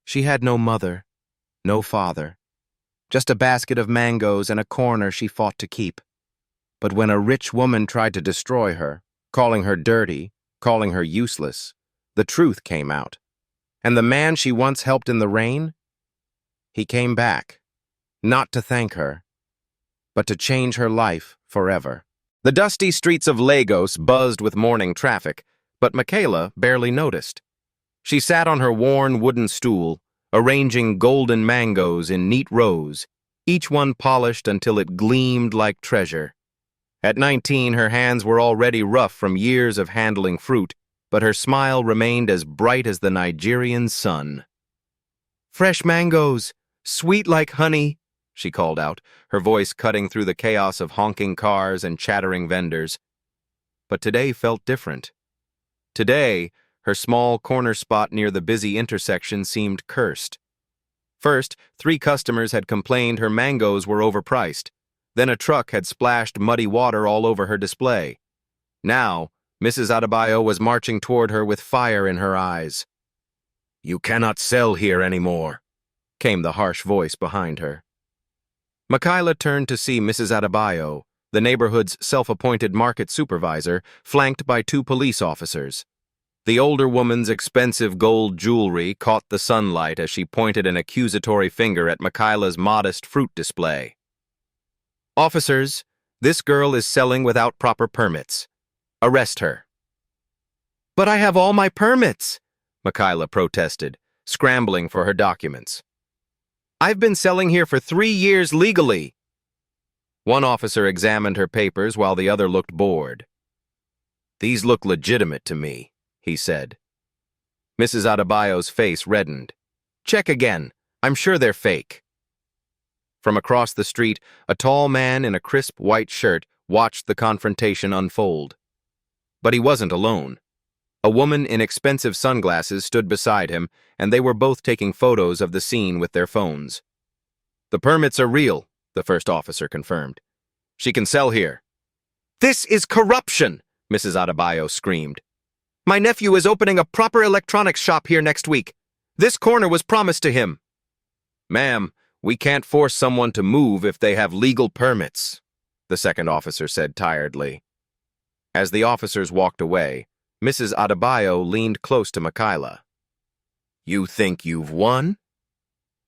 She had no mother, no father, just a basket of mangoes and a corner she fought to keep. But when a rich woman tried to destroy her, calling her dirty, calling her useless, the truth came out. And the man she once helped in the rain, he came back, not to thank her, but to change her life forever. The dusty streets of Lagos buzzed with morning traffic, but Makayla barely noticed. She sat on her worn wooden stool, arranging golden mangoes in neat rows, each one polished until it gleamed like treasure. At 19, her hands were already rough from years of handling fruit, but her smile remained as bright as the Nigerian sun. "Fresh mangoes, sweet like honey," she called out, her voice cutting through the chaos of honking cars and chattering vendors. But today felt different. Today, her small corner spot near the busy intersection seemed cursed. First, 3 customers had complained her mangoes were overpriced. Then a truck had splashed muddy water all over her display. Now, Mrs. Adebayo was marching toward her with fire in her eyes. "You cannot sell here anymore," came the harsh voice behind her. Makayla turned to see Mrs. Adebayo, the neighborhood's self-appointed market supervisor, flanked by 2 police officers. The older woman's expensive gold jewelry caught the sunlight as she pointed an accusatory finger at Makayla's modest fruit display. "Officers, this girl is selling without proper permits. Arrest her." "But I have all my permits," Makayla protested, scrambling for her documents. "I've been selling here for 3 years legally." One officer examined her papers while the other looked bored. "These look legitimate to me," he said. Mrs. Adebayo's face reddened. "Check again. I'm sure they're fake." From across the street, a tall man in a crisp white shirt watched the confrontation unfold. But he wasn't alone. A woman in expensive sunglasses stood beside him, and they were both taking photos of the scene with their phones. "The permits are real," the first officer confirmed. "She can sell here." "This is corruption!" Mrs. Adebayo screamed. "My nephew is opening a proper electronics shop here next week. This corner was promised to him." "Ma'am, we can't force someone to move if they have legal permits," the second officer said tiredly. As the officers walked away, Mrs. Adebayo leaned close to Makayla. "You think you've won?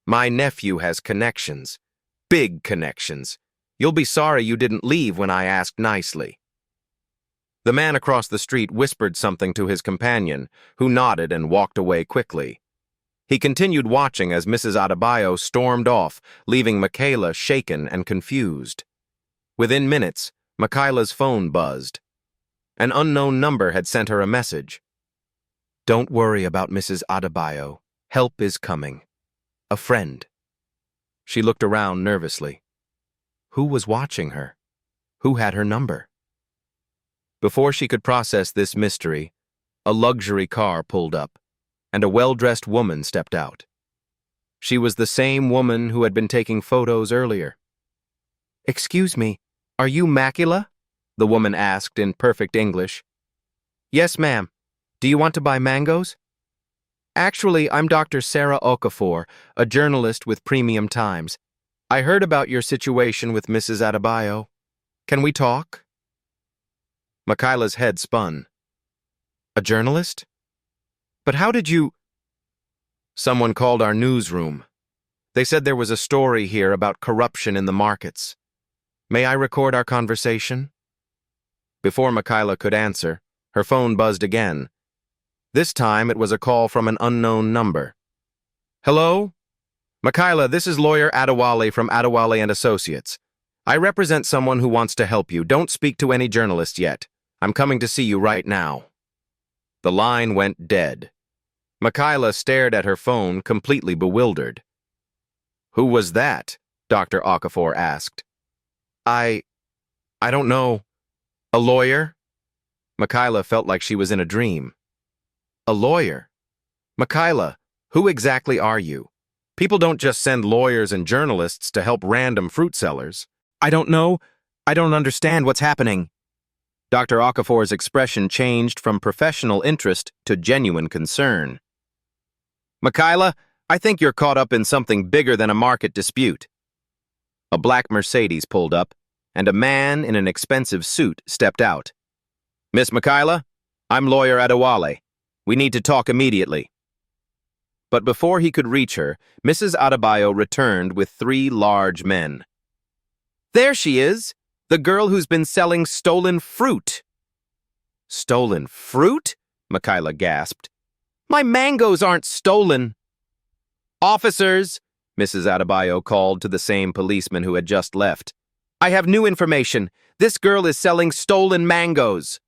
My nephew has connections. Big connections. You'll be sorry you didn't leave when I asked nicely." The man across the street whispered something to his companion, who nodded and walked away quickly. He continued watching as Mrs. Adebayo stormed off, leaving Makayla shaken and confused. Within minutes, Makayla's phone buzzed. An unknown number had sent her a message. "Don't worry about Mrs. Adebayo. Help is coming. A friend." She looked around nervously. Who was watching her? Who had her number? Before she could process this mystery, a luxury car pulled up, and a well-dressed woman stepped out. She was the same woman who had been taking photos earlier. "Excuse me, are you Makayla?" the woman asked in perfect English. "Yes, ma'am. Do you want to buy mangoes?" "Actually, I'm Dr. Sarah Okafor, a journalist with Premium Times. I heard about your situation with Mrs. Adebayo. Can we talk?" Makayla's head spun. "A journalist? But how did you—" "Someone called our newsroom. They said there was a story here about corruption in the markets. May I record our conversation?" Before Makayla could answer, her phone buzzed again. This time it was a call from an unknown number. "Hello? Makayla, this is lawyer Adewale from Adewale and Associates. I represent someone who wants to help you. Don't speak to any journalists yet. I'm coming to see you right now." The line went dead. Makayla stared at her phone, completely bewildered. "Who was that?" Dr. Okafor asked. I don't know. A lawyer?" Makayla felt like she was in a dream. "A lawyer? Makayla, who exactly are you? People don't just send lawyers and journalists to help random fruit sellers." "I don't know. I don't understand what's happening." Dr. Okafor's expression changed from professional interest to genuine concern. "Makayla, I think you're caught up in something bigger than a market dispute. A black Mercedes pulled up, and a man in an expensive suit stepped out. Miss Makayla, I'm lawyer Adewale. We need to talk immediately. But before he could reach her, Mrs. Adebayo returned with 3 large men. There she is, the girl who's been selling stolen fruit. Stolen fruit? Makayla gasped. My mangoes aren't stolen. Officers, Mrs. Adebayo called to the same policeman who had just left. I have new information. This girl is selling stolen mangoes.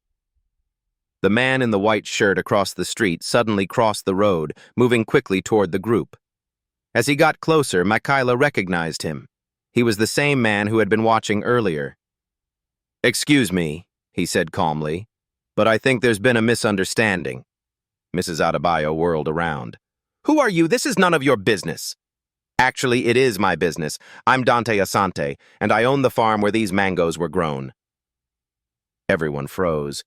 The man in the white shirt across the street suddenly crossed the road, moving quickly toward the group. As he got closer, Makayla recognized him. He was the same man who had been watching earlier. Excuse me, he said calmly, but I think there's been a misunderstanding. Mrs. Adebayo whirled around. Who are you? This is none of your business. Actually, it is my business. I'm Dante Asante, and I own the farm where these mangoes were grown. Everyone froze.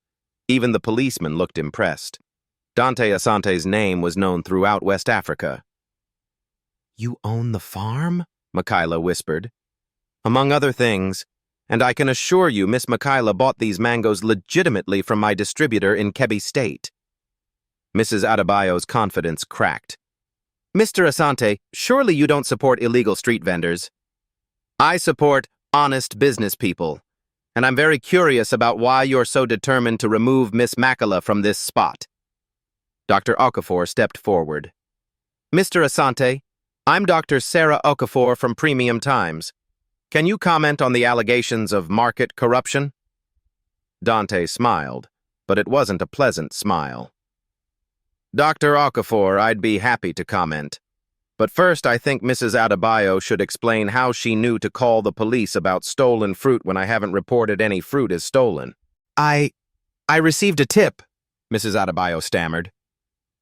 Even the policeman looked impressed. Dante Asante's name was known throughout West Africa. You own the farm? Makayla whispered. Among other things, and I can assure you Miss Makayla bought these mangoes legitimately from my distributor in Kebbi State. Mrs. Adebayo's confidence cracked. Mr. Asante, surely you don't support illegal street vendors. I support honest business people, and I'm very curious about why you're so determined to remove Miss Makayla from this spot. Dr. Okafor stepped forward. Mr. Asante, I'm Dr. Sarah Okafor from Premium Times. Can you comment on the allegations of market corruption? Dante smiled, but it wasn't a pleasant smile. Dr. Okafor, I'd be happy to comment. But first, I think Mrs. Adebayo should explain how she knew to call the police about stolen fruit when I haven't reported any fruit as stolen. I received a tip, Mrs. Adebayo stammered.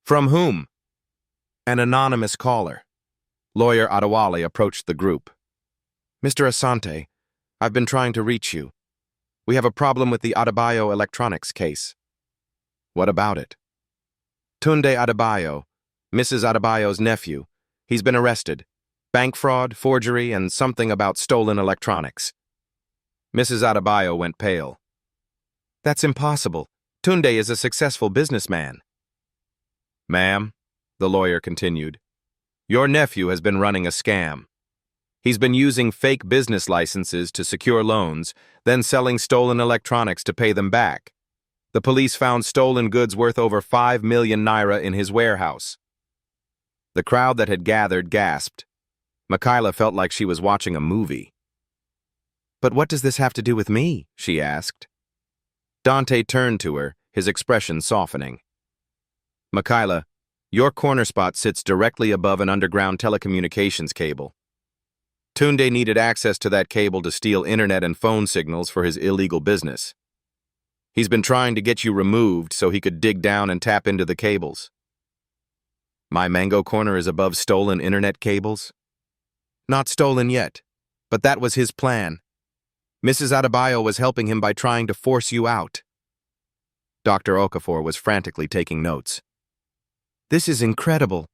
From whom? An anonymous caller. Lawyer Adewale approached the group. Mr. Asante, I've been trying to reach you. We have a problem with the Adebayo electronics case. What about it? Tunde Adebayo, Mrs. Adebayo's nephew. He's been arrested. Bank fraud, forgery, and something about stolen electronics. Mrs. Adebayo went pale. That's impossible. Tunde is a successful businessman. Ma'am, the lawyer continued, your nephew has been running a scam. He's been using fake business licenses to secure loans, then selling stolen electronics to pay them back. The police found stolen goods worth over 5 million naira in his warehouse. The crowd that had gathered gasped. Makayla felt like she was watching a movie. But what does this have to do with me? She asked. Dante turned to her, his expression softening. Makayla, your corner spot sits directly above an underground telecommunications cable. Tunde needed access to that cable to steal internet and phone signals for his illegal business. He's been trying to get you removed so he could dig down and tap into the cables. My mango corner is above stolen internet cables? Not stolen yet, but that was his plan. Mrs. Adebayo was helping him by trying to force you out. Dr. Okafor was frantically taking notes. This is incredible.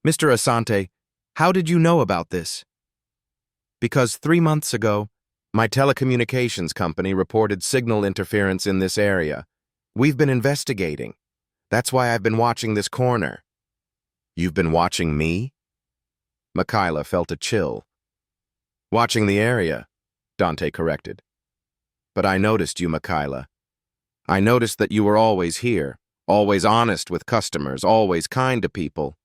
Mr. Asante, how did you know about this? Because 3 months ago, my telecommunications company reported signal interference in this area. We've been investigating. That's why I've been watching this corner. You've been watching me? Makayla felt a chill. Watching the area, Dante corrected. But I noticed you, Makayla. I noticed that you were always here, always honest with customers, always kind to people.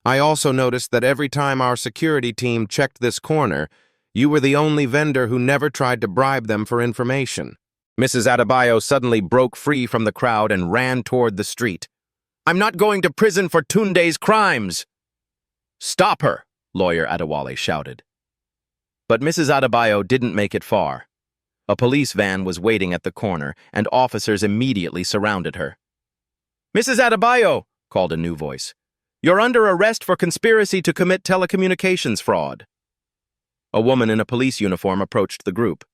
I also noticed that every time our security team checked this corner, you were the only vendor who never tried to bribe them for information. Mrs. Adebayo suddenly broke free from the crowd and ran toward the street. I'm not going to prison for Tunde's crimes. Stop her, Lawyer Adewale shouted. But Mrs. Adebayo didn't make it far. A police van was waiting at the corner, and officers immediately surrounded her. Mrs. Adebayo, called a new voice, you're under arrest for conspiracy to commit telecommunications fraud. A woman in a police uniform approached the group.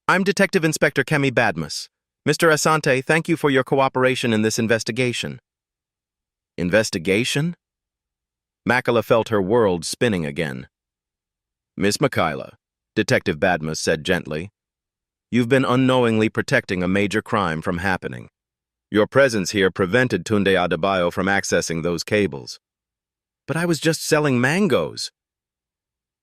I'm Detective Inspector Kemi Badmus. Mr. Asante, thank you for your cooperation in this investigation. Investigation? Makayla felt her world spinning again. "Miss Makayla," Detective Badmus said gently, "you've been unknowingly protecting a major crime from happening. Your presence here prevented Tunde Adebayo from accessing those cables." "But I was just selling mangoes."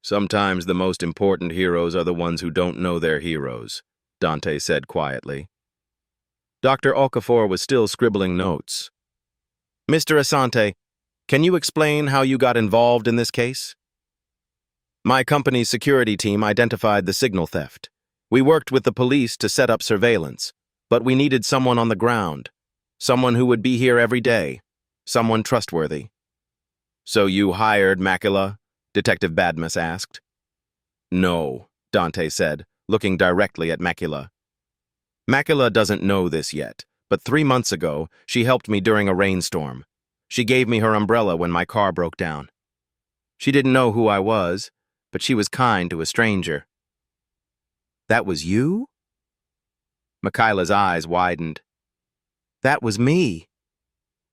"Sometimes the most important heroes are the ones who don't know they're heroes," Dante said quietly. Dr. Okafor was still scribbling notes. "Mr. Asante, can you explain how you got involved in this case?" "My company's security team identified the signal theft. We worked with the police to set up surveillance, but we needed someone on the ground, someone who would be here every day, someone trustworthy." "So you hired Makayla?" Detective Badmus asked. "No," Dante said, looking directly at Makayla. "Makayla doesn't know this yet, but 3 months ago, she helped me during a rainstorm. She gave me her umbrella when my car broke down. She didn't know who I was, but she was kind to a stranger." "That was you?" Makayla's eyes widened. "That was me.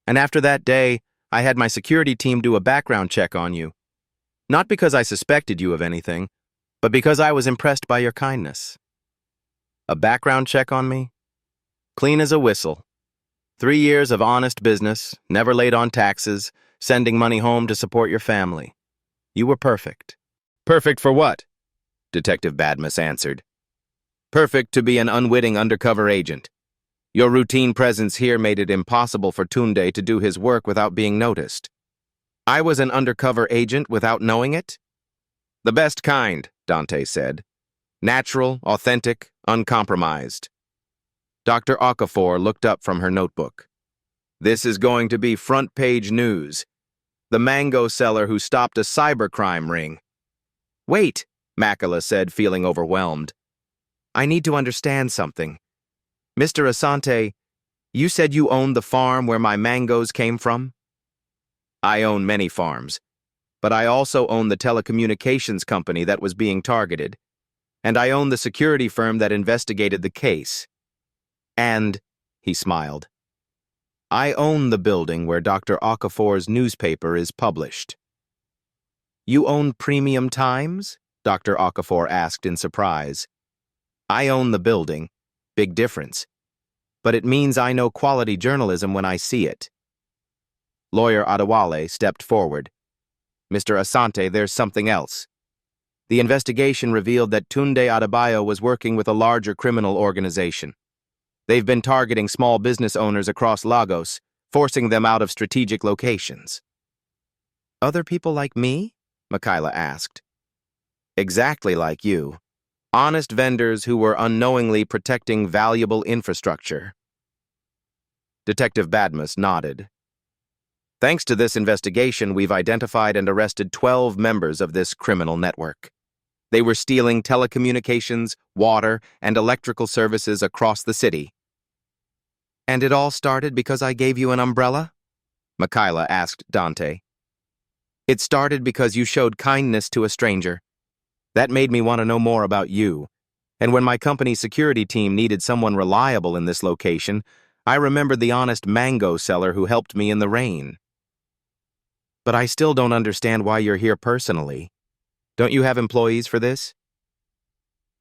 And after that day, I had my security team do a background check on you. Not because I suspected you of anything, but because I was impressed by your kindness." "A background check on me? Clean as a whistle. 3 years of honest business, never late on taxes, sending money home to support your family. You were perfect." "Perfect for what?" Detective Badmus answered. "Perfect to be an unwitting undercover agent. Your routine presence here made it impossible for Tunde to do his work without being noticed." "I was an undercover agent without knowing it?" "The best kind," Dante said. "Natural, authentic, uncompromised." Dr. Okafor looked up from her notebook. "This is going to be front-page news. The mango seller who stopped a cybercrime ring." "Wait," Makayla said, feeling overwhelmed. "I need to understand something. Mr. Asante, you said you owned the farm where my mangoes came from?" "I own many farms, but I also own the telecommunications company that was being targeted, and I own the security firm that investigated the case. And," he smiled, "I own the building where Dr. Okafor's newspaper is published." "You own Premium Times?" Dr. Okafor asked in surprise. "I own the building. Big difference. But it means I know quality journalism when I see it." Lawyer Adewale stepped forward. "Mr. Asante, there's something else. The investigation revealed that Tunde Adebayo was working with a larger criminal organization. They've been targeting small business owners across Lagos, forcing them out of strategic locations." "Other people like me?" Makayla asked. "Exactly like you. Honest vendors who were unknowingly protecting valuable infrastructure." Detective Badmus nodded. "Thanks to this investigation, we've identified and arrested 12 members of this criminal network. They were stealing telecommunications, water, and electrical services across the city." "And it all started because I gave you an umbrella?" Makayla asked Dante. "It started because you showed kindness to a stranger. That made me want to know more about you. And when my company's security team needed someone reliable in this location, I remembered the honest mango seller who helped me in the rain." "But I still don't understand why you're here personally. Don't you have employees for this?"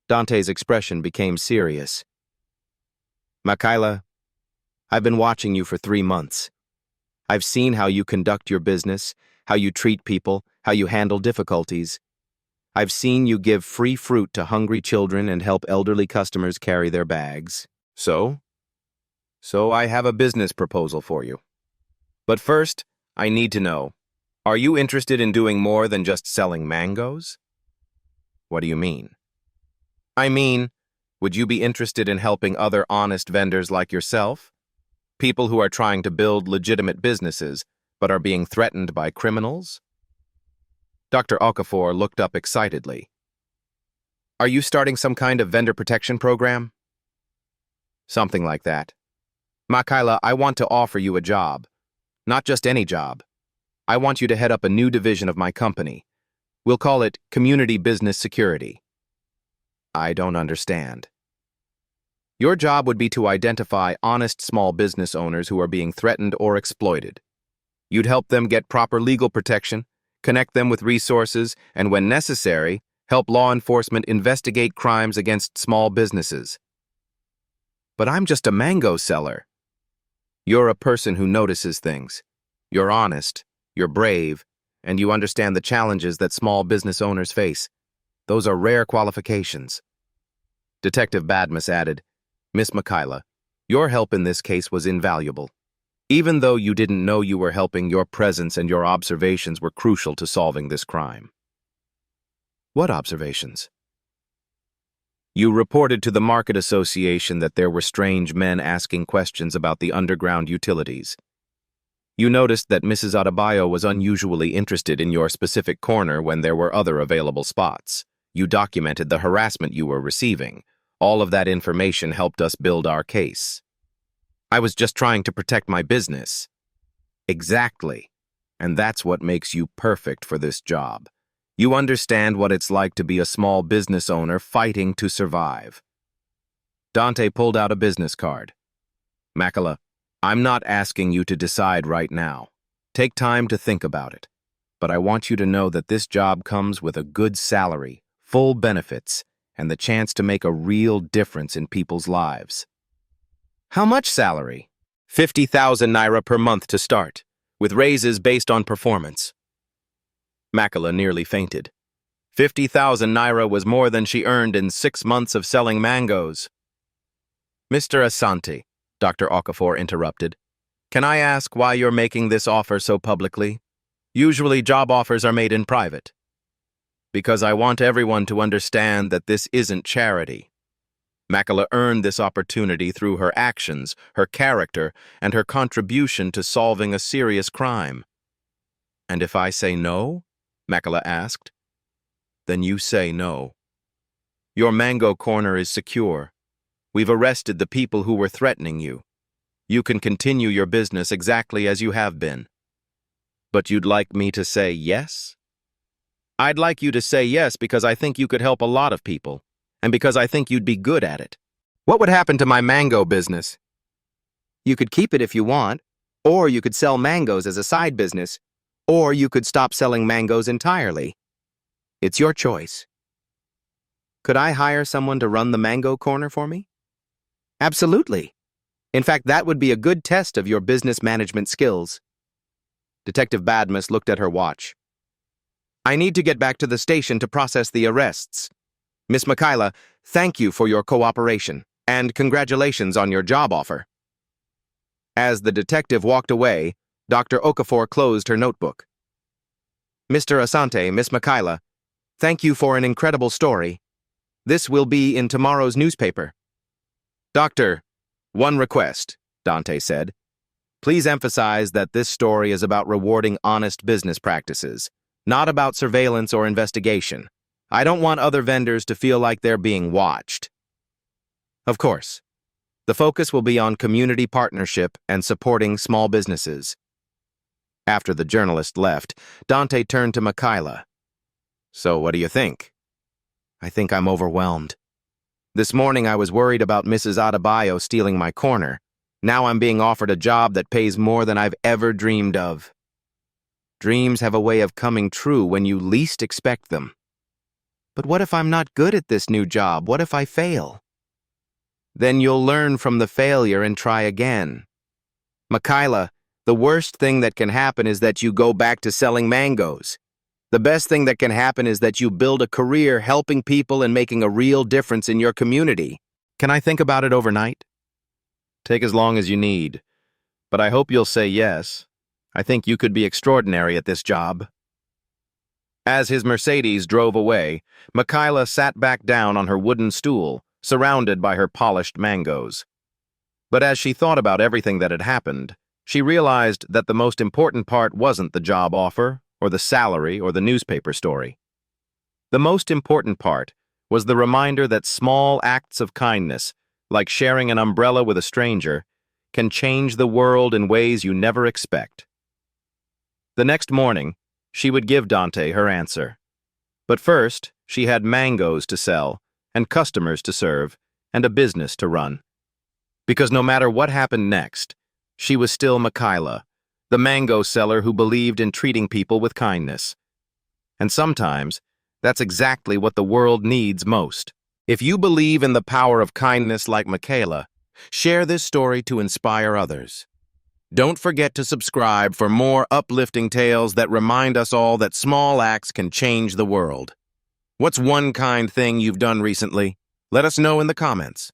Dante's expression became serious. "Makayla, I've been watching you for 3 months. I've seen how you conduct your business, how you treat people, how you handle difficulties. I've seen you give free fruit to hungry children and help elderly customers carry their bags. So I have a business proposal for you. But first, I need to know, are you interested in doing more than just selling mangoes?" "What do you mean?" "I mean, would you be interested in helping other honest vendors like yourself? People who are trying to build legitimate businesses, but are being threatened by criminals?" Dr. Okafor looked up excitedly. "Are you starting some kind of vendor protection program?" "Something like that. Makayla, I want to offer you a job. Not just any job. I want you to head up a new division of my company. We'll call it Community Business Security." "I don't understand." "Your job would be to identify honest small business owners who are being threatened or exploited. You'd help them get proper legal protection, connect them with resources, and when necessary, help law enforcement investigate crimes against small businesses. But I'm just a mango seller. You're a person who notices things. You're honest, you're brave, and you understand the challenges that small business owners face. Those are rare qualifications. Detective Badmus added, Miss Makayla, your help in this case was invaluable. Even though you didn't know you were helping, your presence and your observations were crucial to solving this crime. What observations? You reported to the Market Association that there were strange men asking questions about the underground utilities. You noticed that Mrs. Adebayo was unusually interested in your specific corner when there were other available spots. You documented the harassment you were receiving. All of that information helped us build our case. I was just trying to protect my business. Exactly. And that's what makes you perfect for this job. You understand what it's like to be a small business owner fighting to survive. Dante pulled out a business card. Makayla, I'm not asking you to decide right now. Take time to think about it. But I want you to know that this job comes with a good salary, full benefits, and the chance to make a real difference in people's lives. How much salary? 50,000 naira per month to start, with raises based on performance. Makayla nearly fainted. 50,000 naira was more than she earned in 6 months of selling mangoes. Mr. Asante, Dr. Okafor interrupted, can I ask why you're making this offer so publicly? Usually job offers are made in private. Because I want everyone to understand that this isn't charity. Makayla earned this opportunity through her actions, her character, and her contribution to solving a serious crime. And if I say no? Makayla asked. Then you say no. Your mango corner is secure. We've arrested the people who were threatening you. You can continue your business exactly as you have been. But you'd like me to say yes? I'd like you to say yes because I think you could help a lot of people, and because I think you'd be good at it. What would happen to my mango business? You could keep it if you want, or you could sell mangoes as a side business, or you could stop selling mangoes entirely. It's your choice. Could I hire someone to run the mango corner for me? Absolutely. In fact, that would be a good test of your business management skills. Detective Badmus looked at her watch. I need to get back to the station to process the arrests. Miss Makayla, thank you for your cooperation, and congratulations on your job offer. As the detective walked away, Dr. Okafor closed her notebook. Mr. Asante, Miss Makayla, thank you for an incredible story. This will be in tomorrow's newspaper. Doctor, one request, Dante said. Please emphasize that this story is about rewarding honest business practices, not about surveillance or investigation. I don't want other vendors to feel like they're being watched. Of course, the focus will be on community partnership and supporting small businesses. After the journalist left, Dante turned to Makayla. So what do you think? I think I'm overwhelmed. This morning I was worried about Mrs. Adebayo stealing my corner. Now I'm being offered a job that pays more than I've ever dreamed of. Dreams have a way of coming true when you least expect them. But what if I'm not good at this new job? What if I fail? Then you'll learn from the failure and try again. Makayla, the worst thing that can happen is that you go back to selling mangoes. The best thing that can happen is that you build a career helping people and making a real difference in your community. Can I think about it overnight? Take as long as you need. But I hope you'll say yes. I think you could be extraordinary at this job. As his Mercedes drove away, Makayla sat back down on her wooden stool, surrounded by her polished mangoes. But as she thought about everything that had happened, she realized that the most important part wasn't the job offer, or the salary, or the newspaper story. The most important part was the reminder that small acts of kindness, like sharing an umbrella with a stranger, can change the world in ways you never expect. The next morning, she would give Dante her answer. But first, she had mangoes to sell, and customers to serve, and a business to run. Because no matter what happened next, she was still Makayla, the mango seller who believed in treating people with kindness, And sometimes, that's exactly what the world needs most. If you believe in the power of kindness like Makayla, share this story to inspire others. Don't forget to subscribe for more uplifting tales that remind us all that small acts can change the world. What's one kind thing you've done recently? Let us know in the comments.